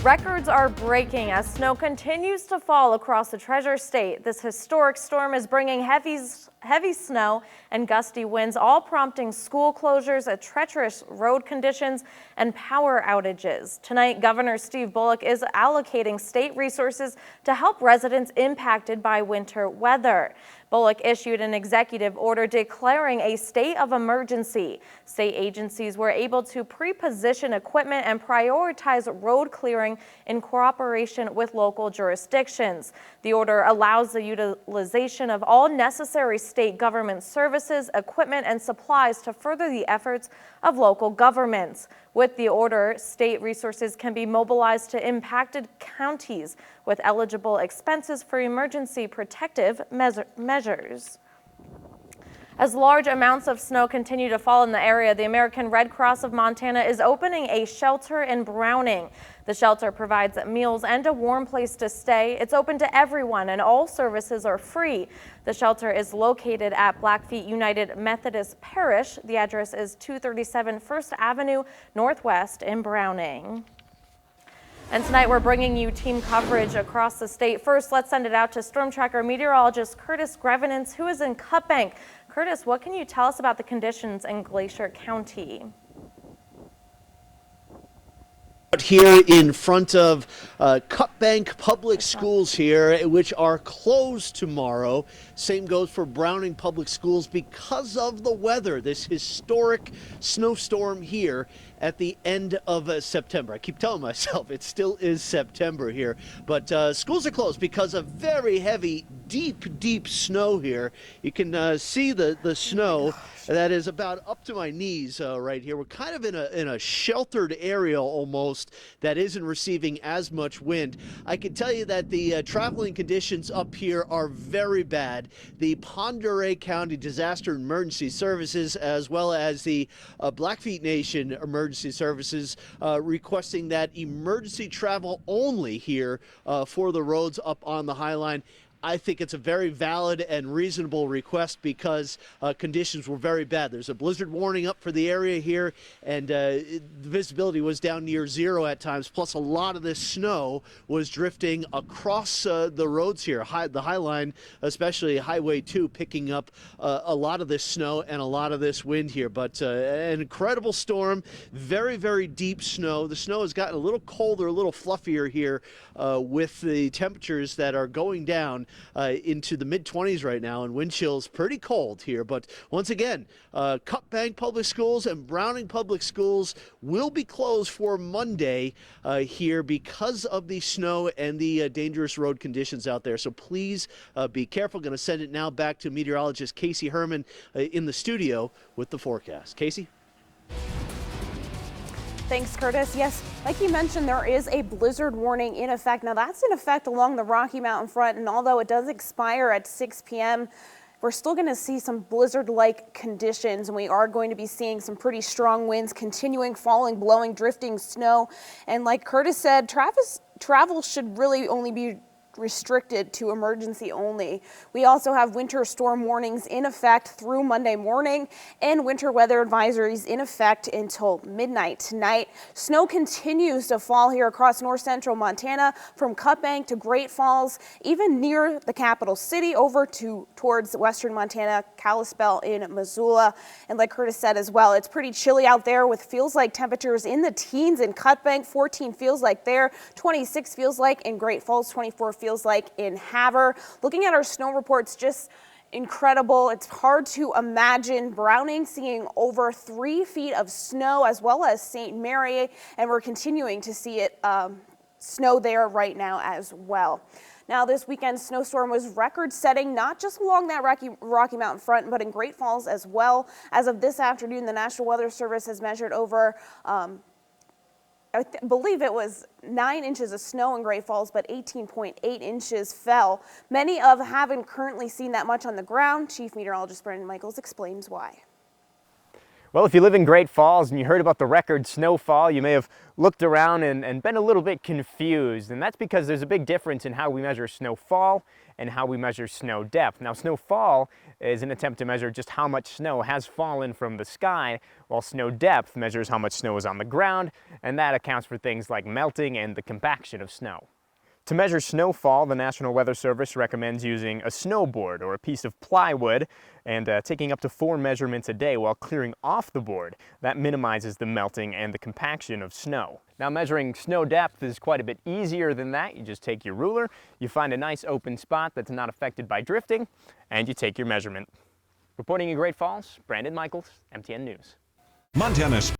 Records are breaking as snow continues to fall across the Treasure State. This historic storm is bringing heavy snow and gusty winds, all prompting school closures, treacherous road conditions, and power outages. Tonight, Governor Steve Bullock is allocating state resources to help residents impacted by winter weather. Bullock issued an executive order declaring a state of emergency. State agencies were able to pre-position equipment and prioritize road clearing in cooperation with local jurisdictions. The order allows the utilization of all necessary state government services, equipment, and supplies to further the efforts of local governments. With the order, state resources can be mobilized to impacted counties with eligible expenses for emergency protective measures. As large amounts of snow continue to fall in the area, the American Red Cross of Montana is opening a shelter in Browning. The shelter provides meals and a warm place to stay. It's open to everyone and all services are free. The shelter is located at Blackfeet United Methodist Parish. The address is 237 First Avenue Northwest in Browning. And tonight we're bringing you team coverage across the state. First, let's send it out to Storm Tracker meteorologist Curtis Grevenance, who is in Cut Bank. Curtis, what can you tell us about the conditions in Glacier County? Here in front of Cut Bank Public Schools here, which are closed tomorrow. Same goes for Browning Public Schools because of the weather, this historic snowstorm here at the end of September. I keep telling myself it still is September here, but schools are closed because of very heavy, deep snow here. You can see the snow that is about up to my knees right here. We're kind of in a sheltered area almost that isn't receiving as much wind. I can tell you that the traveling conditions up here are very bad. The Pend Oreille County Disaster Emergency Services, as well as the Blackfeet Nation Emergency Services, requesting that emergency travel only here for the roads up on the High Line. I think it's a very valid and reasonable request because conditions were very bad. There's a blizzard warning up for the area here, and the visibility was down near zero at times. Plus, a lot of this snow was drifting across the roads here, the High Line, especially Highway 2, picking up a lot of this snow and a lot of this wind here. But an incredible storm, very deep snow. The snow has gotten a little colder, a little fluffier here with the temperatures that are going down into the mid-20s right now, and wind chills pretty cold here. But once again, Cut Bank Public Schools and Browning Public Schools will be closed for Monday here because of the snow and the dangerous road conditions out there. So please be careful. Going to send it now back to meteorologist Casey Herman in the studio with the forecast. Casey? Thanks, Curtis. Yes, like you mentioned, there is a blizzard warning in effect. Now, that's in effect along the Rocky Mountain front, and although it does expire at 6 p.m., we're still going to see some blizzard-like conditions, and we are going to be seeing some pretty strong winds continuing, falling, blowing, drifting snow. And like Curtis said, travel should really only be restricted to emergency only. We also have winter storm warnings in effect through Monday morning and winter weather advisories in effect until midnight tonight. Snow continues to fall here across north central Montana from Cut Bank to Great Falls, even near the capital city over towards western Montana, Kalispell in Missoula. And like Curtis said as well, it's pretty chilly out there with feels like temperatures in the teens in Cut Bank, 14 feels like there, 26 feels like in Great Falls, 24 feels like in Havre. Looking at our snow reports, just incredible. It's hard to imagine Browning seeing over 3 feet of snow, as well as St. Mary, and we're continuing to see it snow there right now as well. Now, this weekend's snowstorm was record-setting, not just along that Rocky Mountain front, but in Great Falls as well. As of this afternoon, the National Weather Service has measured over I believe it was 9 inches of snow in Great Falls, but 18.8 inches fell. Many haven't currently seen that much on the ground. Chief Meteorologist Brandon Michaels explains why. Well, if you live in Great Falls and you heard about the record snowfall, you may have looked around and been a little bit confused. And that's because there's a big difference in how we measure snowfall and how we measure snow depth. Now, snowfall is an attempt to measure just how much snow has fallen from the sky, while snow depth measures how much snow is on the ground, and that accounts for things like melting and the compaction of snow. To measure snowfall, the National Weather Service recommends using a snowboard or a piece of plywood and taking up to 4 measurements a day while clearing off the board. That minimizes the melting and the compaction of snow. Now, measuring snow depth is quite a bit easier than that. You just take your ruler, you find a nice open spot that's not affected by drifting, and you take your measurement. Reporting in Great Falls, Brandon Michaels, MTN News. Montana's